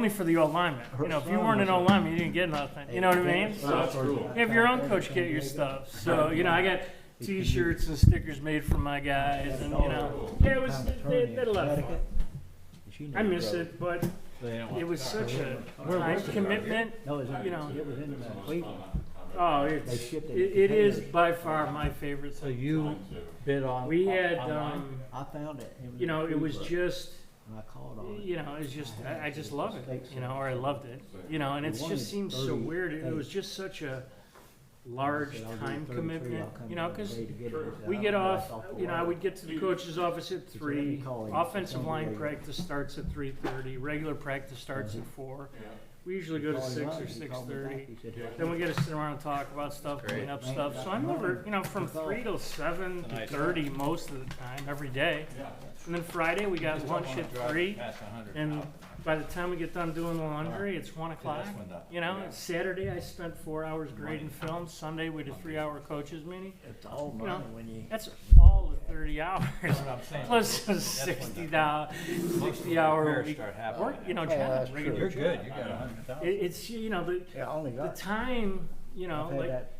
only for the old lineman. You know, if you weren't an old lineman, you didn't get nothing. You know what I mean? So you have your own coach get your stuff. So, you know, I got T-shirts and stickers made for my guys, and, you know, yeah, it was, they had a lot of fun. I miss it, but it was such a time commitment, you know. It was in Cleveland. Oh, it is by far my favorite So thing. you bid on. We had, I found it. you know, it was just, And I called on it. you know, it's just, I just love it, you know, or I loved it, you know, and it just seems so weird. It was just such a large time commitment, you know, because we get off, you know, I would get to the coach's office at 3, offensive line practice starts at 3:30, regular practice starts at 4. We usually go to 6 or 6:30. Then we get to sit around and talk about stuff, clean up stuff. So I'm over, you know, from 3 till 7:30 most of the time, every day. And then Friday we got lunch at 3, and by the time we get done doing the laundry, it's 1 o'clock. You know, Saturday I spent 4 hours grading film. Sunday we did a 3-hour coaches meeting. It's all You know, money when you. that's all the 30 hours plus a 60-hour week work. You know, job, regular You're job. good. You got 100,000. It's, you know, Yeah, I only the got. time, you know, I've had like that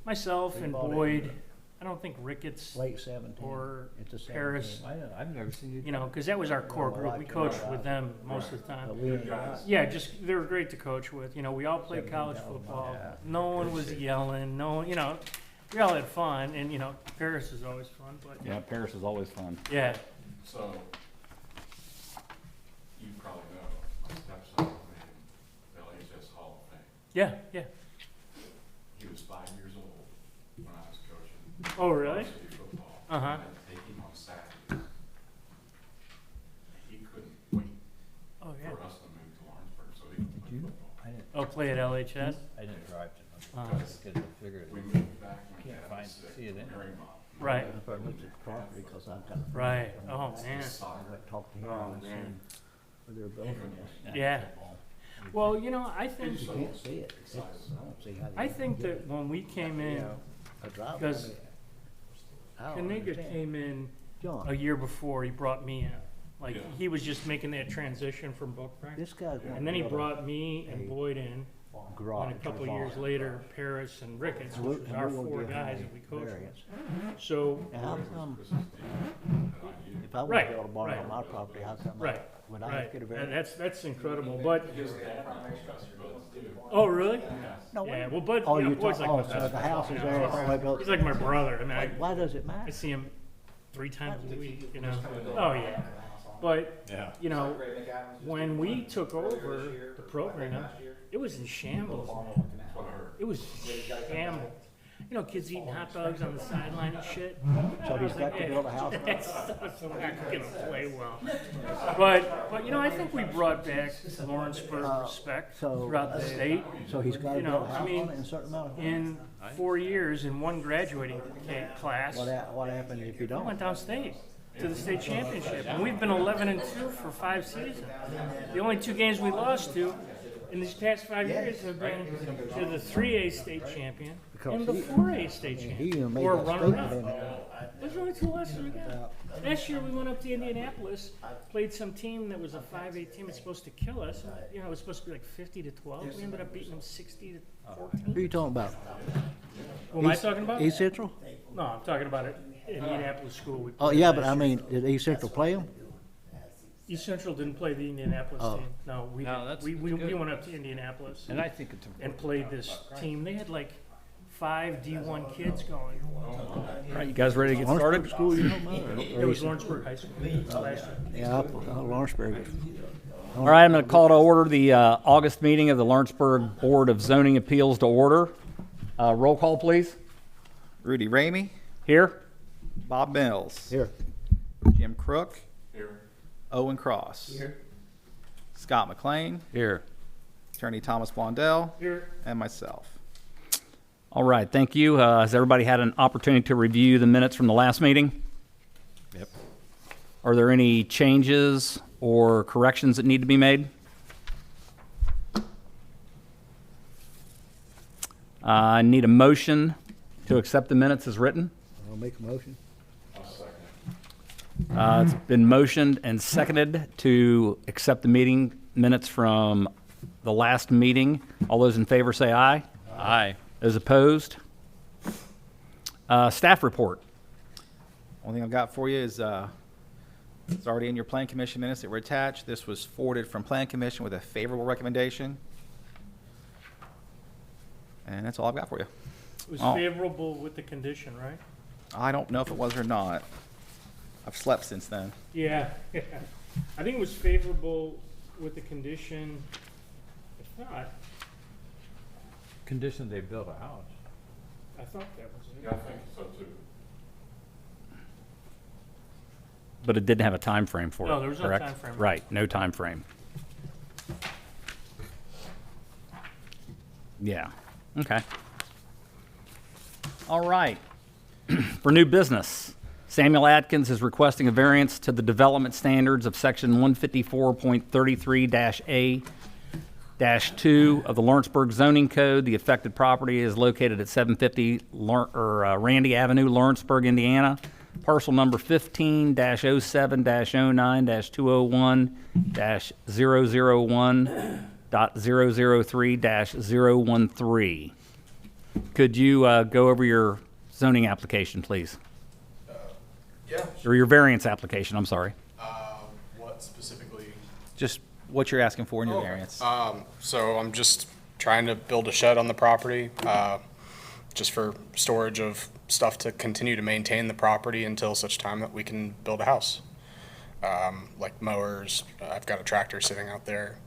myself and bought it Boyd. I don't think Ricketts late 17. or It's a 17. Paris, I've never seen you. you know, because that was our core group. We coached with them most of the time. But we ain't got. Yeah, just they were great to coach with. You know, we all played college football. No one was yelling. No one, you know, we all had fun. And you know, Paris is always fun. But Yeah, Paris is always fun. yeah, So, you probably know, my stepson made LHS Hall of Fame. yeah. He was 5 years old when I was coaching Oh, really? varsity football. Uh-huh. I had to take him on Saturdays. He couldn't wait Oh, yeah. for us to move to Lawrenceburg so he could play football. I didn't. Oh, play at LHS. I didn't drive to. Uh-huh. Because I figured We moved back when Can't Dad find- was sick. see it in. Marymount. Right, If I looked at the property, because I've got. right. Oh man. I went and talked to him Oh, and man. seen where they're building this. Yeah. Well, you know, I think You can't see it. I don't see how. I think that when we came in, A drive. because I don't Kaniga understand. came in John, a year before he brought me in. Like Yeah. he was just making that transition from book practice. this guy's. And then he brought me and Boyd in, Garage. and a couple years later, Paris and Ricketts, which was our 4 guys that we coached with. So, Now, how come, if I Right, want to build a barn right. on my property, how come? right, Would I right. get a And variance? that's incredible. But His dad probably trusts Bud's too. oh, really? No, Yeah. wait. Well, Bud, Oh, you know, you Bud's talk, like oh, my so best the friend, house you is know. there, probably built. He's like my brother. I mean, Why does it I matter? see him 3 times a week. You know. Oh yeah. But Yeah. you know, when we took over the program, it was in shambles. It was shambles. You know, kids eating hot dogs on the sideline and shit. So he's got to build a house. That's not gonna play well. But you know, I think we brought back Lawrenceburg respect so- throughout the state. So he's got to You know, build a I house mean, on it in a certain amount of time? In 4 years, in one graduating class, What happens if you we don't? went downstate to the state championship, and we've been 11-2 for 5 seasons. The only 2 games we lost to in these past 5 years have been to the 3A state champion and the 4A state He champion, even made or that runner-up. statement in Those are only 2 losses we got. Last year we went up to Indianapolis, played some team that was a 5A team that's supposed to kill us. You know, it was supposed to be like 50-12. We ended up beating them 60-14. Who you talking about? Who am I talking about? East Central? No, I'm talking about it. Indianapolis school. We Oh, played yeah, last but I year. mean, did East Central play them? East Central didn't play the Indianapolis Oh. team. No, we No, did. that's We good. went up to Indianapolis And I think it's and played this team. They had like 5 D1 kids going. All right, you guys ready to get started? School, you know about? It was Lawrenceburg High School last year. Yeah, Lawrenceburg. All right, I'm going to call to order the August meeting of the Lawrenceburg Board of Zoning Appeals to order. Roll call, please. Rudy Ramey, Here. Bob Mills, Here. Jim Crook, Here. Owen Cross, Scott McLean, Here. Attorney Thomas Blondell, Here, and myself. All right, thank you. Has everybody had an opportunity to review the minutes from the last meeting? Yep. Are there any changes or corrections that need to be made? I need a motion to accept the minutes as written. I'll make a motion. It's been motioned and seconded to accept the minutes from the last meeting. All those in favor say aye. Aye. Those opposed? Staff report. Only thing I've got for you is, it's already in your Plan Commission minutes that were attached. This was forwarded from Plan Commission with a favorable recommendation. And that's all I've got for you. It was Oh. favorable with the condition, right? I don't know if it was or not. I've slept since then. Yeah, I think it was favorable with the condition, if not, Condition they built a house. I thought that was Yeah, it. I think so too. But it didn't have a time frame for it, No, there was no correct? time frame. Right, no time frame. Yeah, okay. All right. For new business, Samuel Atkins is requesting a variance to the development standards of section 154.33-A-2 of the Lawrenceburg zoning code. The affected property is located at 750 Randy Avenue, Lawrenceburg, Indiana. Parcel number 15-07-09-201.003-013. Could you go over your zoning application, please? Yeah. Or your variance application, I'm sorry. What specifically? Just what you're asking for in your Okay. variance. So I'm just trying to build a shed on the property, just for storage of stuff to continue to maintain the property until such time that we can build a house. Like mowers, I've got a tractor sitting out there,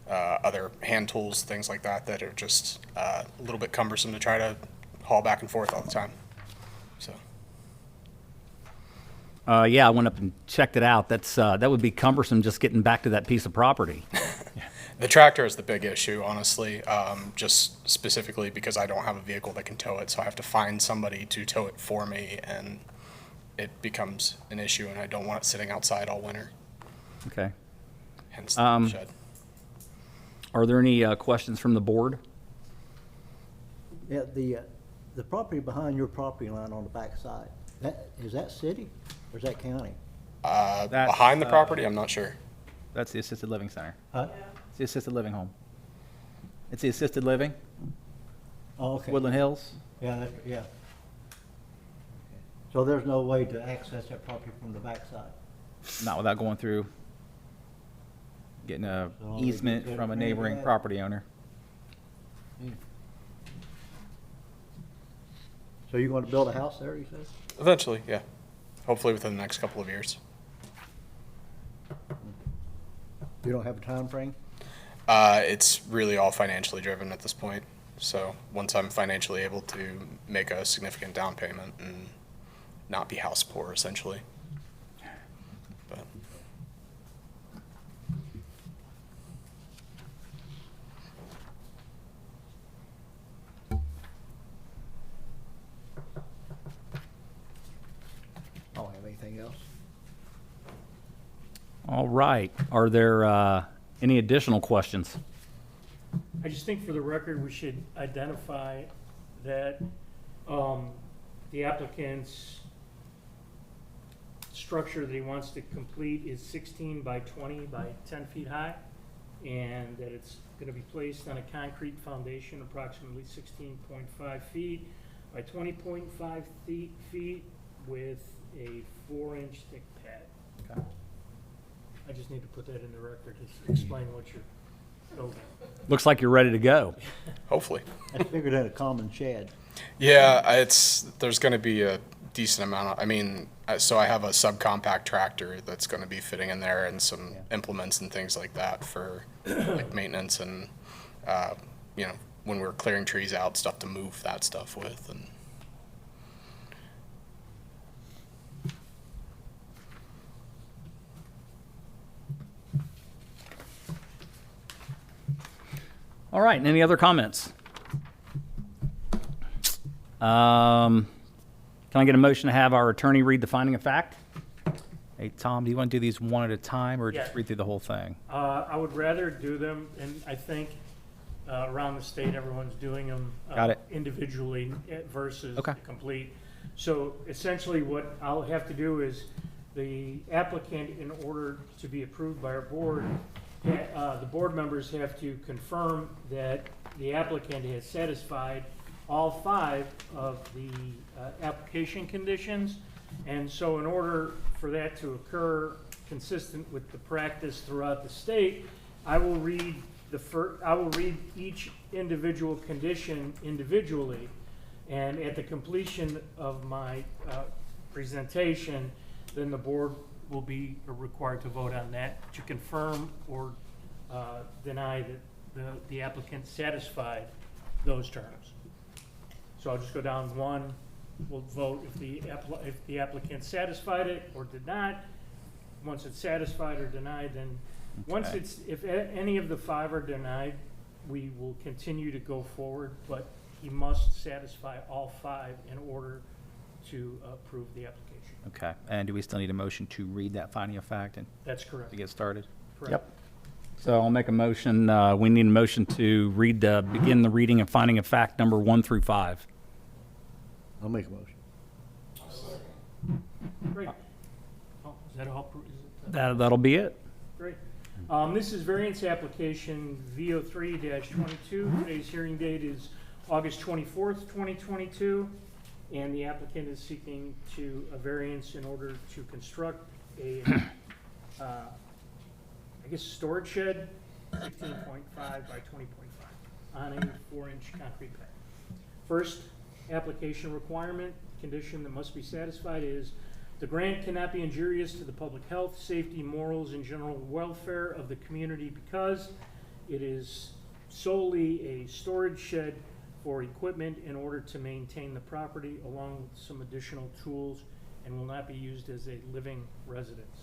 other hand tools, things like that, that are just a little bit cumbersome to try to haul back and forth all the time. So, Yeah, I went up and checked it out. That would be cumbersome just getting back to that piece of property. the tractor is the big issue, honestly, just specifically because I don't have a vehicle that can tow it, so I have to find somebody to tow it for me, and it becomes an issue, and I don't want it sitting outside all winter, Okay. hence the shed. Are there any questions from the board? Yeah, the property behind your property line on the back side, is that city or is that county? That's, Behind the property, I'm not sure. That's the assisted living center. Huh? It's the assisted living home. It's the assisted living, Oh, okay. Woodland Hills. Yeah, yeah. So there's no way to access that property from the back side? Not without going through, getting a So easement they- from a they- neighboring property owner. So you're gonna build a house there, you said? Eventually, yeah. Hopefully within the next couple of years. You don't have a time frame? It's really all financially driven at this point. So once I'm financially able to make a significant down payment and not be house poor, essentially. But I don't have anything else. All right. Are there any additional questions? I just think for the record, we should identify that the applicant's structure that he wants to complete is 16 by 20 by 10 feet high, and that it's going to be placed on a concrete foundation approximately 16.5 feet by 20.5 feet with a 4-inch thick pad. Okay. I just need to put that in the record to explain what you're building. Looks like you're ready to go. hopefully. That's bigger than a common shed. Yeah, there's going to be a decent amount of, so I have a subcompact tractor that's going to be fitting in there and some implements and things like that for like maintenance and, when we're clearing trees out, stuff to move that stuff with. And All right. Any other comments? Can I get a motion to have our attorney read the finding of fact? Hey, Tom, do you want to do these one at a time or just Yeah. read through the whole thing? I would rather do them, and I think around the state, everyone's doing them Got it. individually versus Okay. complete. So essentially, what I'll have to do is the applicant, in order to be approved by our board, the board members have to confirm that the applicant has satisfied all 5 of the application conditions. And so in order for that to occur consistent with the practice throughout the state, I will read each individual condition individually. And at the completion of my presentation, then the board will be required to vote on that to confirm or deny that the applicant satisfied those terms. So I'll just go down one. We'll vote if the applicant satisfied it or did not. Once it's satisfied or denied, then once Okay. if any of the 5 are denied, we will continue to go forward, but he must satisfy all 5 in order to approve the application. Okay, and do we still need a motion to read that finding of fact and That's correct. to get started? Correct. Yep. So I'll make a motion, we need a motion to begin the reading and finding of fact number 1 through 5. I'll make a motion. Great. Oh, is that all? That'll be it. Great. This is variance application VO3-22. Today's hearing date is August 24th, 2022, and the applicant is seeking a variance in order to construct a, I guess, storage shed, 16.5 by 20.5, on a 4-inch concrete pad. First application requirement, condition that must be satisfied is the grant cannot be injurious to the public health, safety, morals, and general welfare of the community because it is solely a storage shed for equipment in order to maintain the property along with some additional tools and will not be used as a living residence.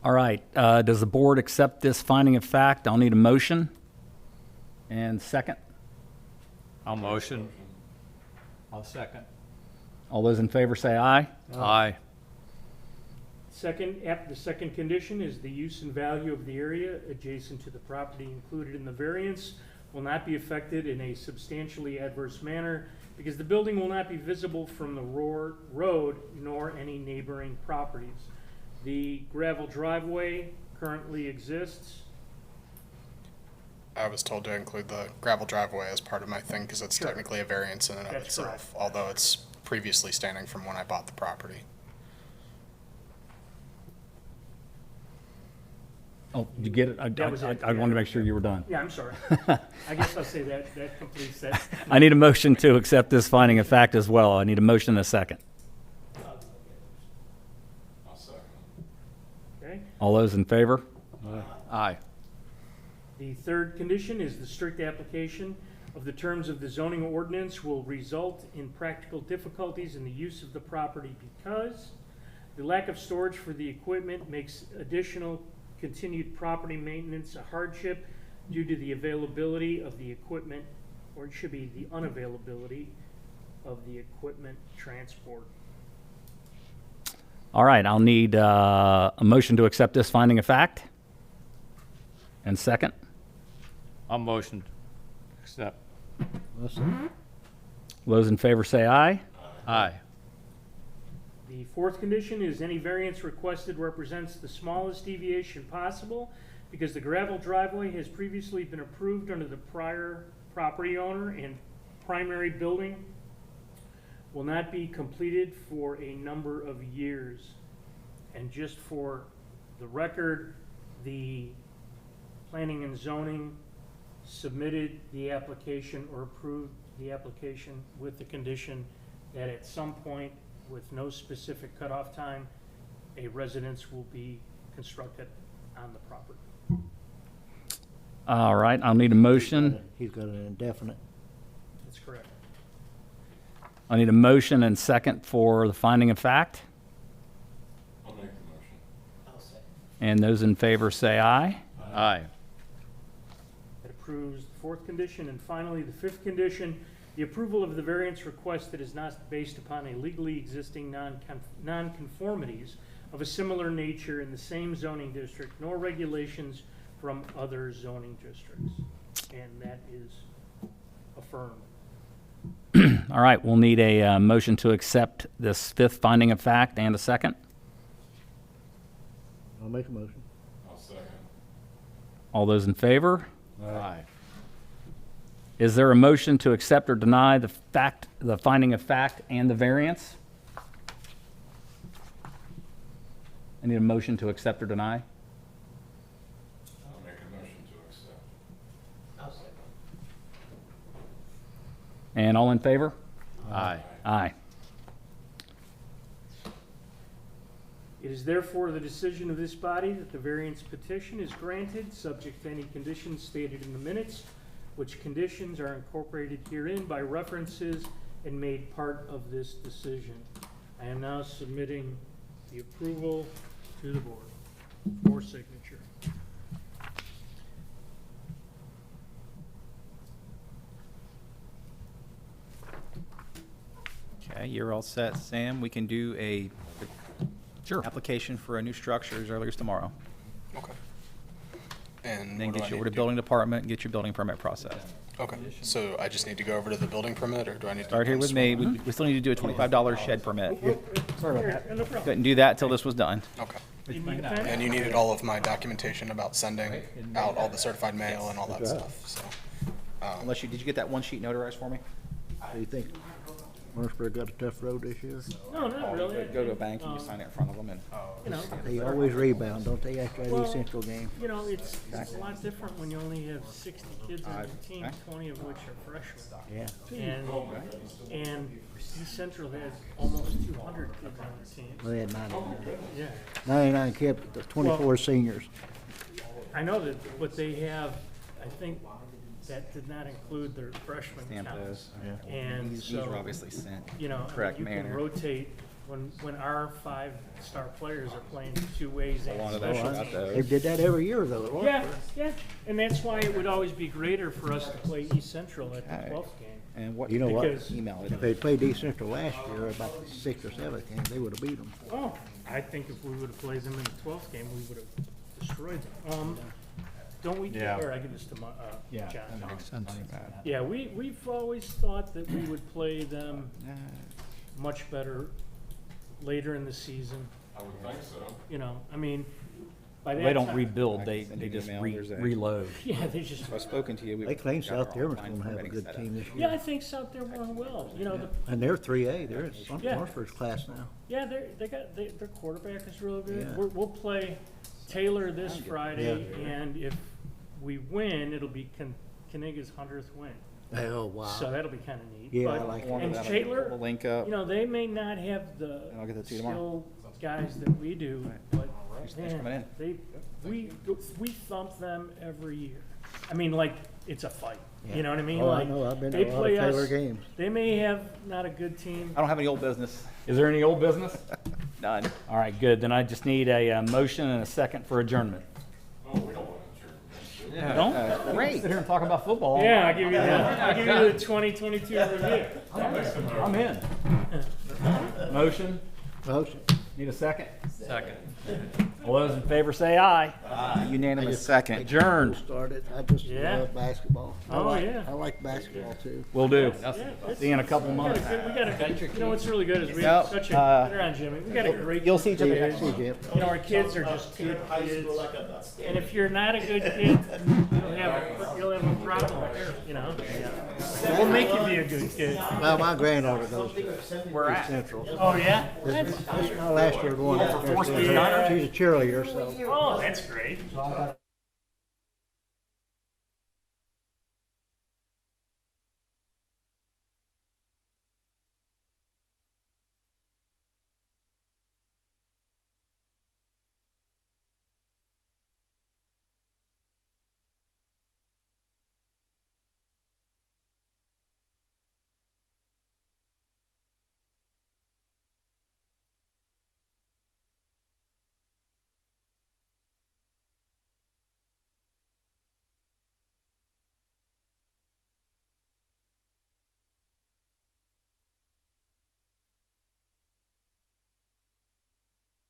All right, does the board accept this finding of fact? I'll need a motion. And second, I'll motion. I'll second. all those in favor say aye. Aye. The second condition is the use and value of the area adjacent to the property included in the variance will not be affected in a substantially adverse manner because the building will not be visible from the road nor any neighboring properties. The gravel driveway currently exists. I was told to include the gravel driveway as part of my thing because it's Sure. technically a variance in and of That's itself, although it's previously standing from when I bought the property. Oh, did you get it? That was it, I wanted yeah. to make sure you were done. Yeah, I'm sorry. I guess I'll say that completes that. I need a motion to accept this finding of fact as well. I need a motion and a second. I'll second. Okay. All those in favor? Aye. The third condition is the strict application of the terms of the zoning ordinance will result in practical difficulties in the use of the property because the lack of storage for the equipment makes additional continued property maintenance a hardship due to the availability of the equipment, or it should be the unavailability of the equipment transport. All right, I'll need a motion to accept this finding of fact. And second, I'll motion. Accept. Listen, those in favor say aye. Aye. The fourth condition is any variance requested represents the smallest deviation possible because the gravel driveway has previously been approved under the prior property owner and primary building will not be completed for a number of years. And just for the record, the planning and zoning submitted the application or approved the application with the condition that at some point, with no specific cutoff time, a residence will be constructed on the property. All right, I'll need a motion. he's got an indefinite. That's correct. I need a motion and second for the finding of fact. I'll make the motion. And those in favor say aye. Aye. That approves the fourth condition. And finally, the fifth condition, the approval of the variance requested is not based upon a legally existing nonconformities of a similar nature in the same zoning district, nor regulations from other zoning districts. And that is affirmed. All right, we'll need a motion to accept this fifth finding of fact and a second. I'll make a motion. All those in favor? Aye. Is there a motion to accept or deny the finding of fact and the variance? I need a motion to accept or deny. I'll make a motion to accept. And all in favor? Aye. Aye. It is therefore the decision of this body that the variance petition is granted, subject to any conditions stated in the minutes, which conditions are incorporated herein by references and made part of this decision. I am now submitting the approval to the board for signature. Okay, you're all set, Sam. We can do a Sure. application for a new structure as early as tomorrow. Okay. And Then what do I get you need over to to do? building department and get your building permit process. Okay, so I just need to go over to the building permit, or do I need to? Start here with me. We still need to do a $25 shed permit. Here, no problem. Couldn't do that till this was done. Okay. You need a pen? And you needed all of my documentation about sending out all the certified mail and all that stuff, so. Unless did you get that one sheet notarized for me? Do you think Lawrenceburg got a tough road this year? No, not really. Go to a bank and you sign it in front of them and. You know, They always rebound, don't they, after that Well, East Central game? you know, it's a lot different when you only have 60 kids on your team, Okay. 20 of which are freshmen. Yeah. And East Central has almost 200 kids on the team. Well, they had 99. Yeah, 99 kids, the 24 seniors. I know that, but they have, I think that did not include their freshman Stamp count. those. And These are so, obviously sent. you know, correct you can manner. rotate, when our 5-star players are playing 2 ways and lot of those special got teams. They did that every year, though, at Yeah, Lawrenceburg. yeah, and that's why it would always be greater for us to play East Central at the Okay. 12th game. And what? You know what? Because- Email If it. they played East Central last year, about the 6th or 7th game, they would have beat them. Oh, I think if we would have played them in the 12th game, we would have destroyed them. Don't we, Yeah. or I give this to my, John. Makes sense. Yeah, we've always thought that we would play them much better later in the season, I would think so. you know, I mean, by that They don't time- rebuild, I they can send you just an email. There's a- reload. Yeah, they just, If I've spoken to you. They claim got our South Dearman's online going to have a permitting good set up. team this yeah, I year. think South they're running well, you know, And they're 3A, they're in Yeah. Lawrenceburg's class now. yeah, their quarterback is real good. Yeah. We'll play Taylor this Friday, and if we win, it'll be Kaniga's 100th win. Oh, wow. So that'll be kind of neat. Yeah, I But- like One of And them, Taylor, we'll link up. you know, they may not have the I'll get that to you tomorrow. skill guys that we do, but Thanks for coming man, we thump them every year. I mean, like, it's a fight, you know what I mean? Oh, I Like, know, I've been they to a lot of play Taylor us- games. They may have not a good team. I don't have any old business. Is there any old business? None. All right, good. Then I just need a motion and a second for adjournment. Oh, we don't want to adjourn. Don't? Great. Sit here and talk about football. Yeah, I'll give you the 2022 review. I'm in. Motion? Motion. Need a second? Second. All those in favor say aye. Unanimous second. Adjourned. Started, I just Yeah. love basketball. Oh, yeah. I like basketball, too. Will do. Yeah, it's- See you in a couple months. we got a, you know what's really good is we No, have such a, put it on, Jimmy, we got a great. You'll see each other kids. next See, Jim. You know, our kids are just good kids. And if you're not a good kid, you'll have a problem, you know? We'll make you be a good kid. Well, my granddaughter goes to East Central. Oh, yeah? This is my last year going. She's a cheerleader, so. Oh, that's great.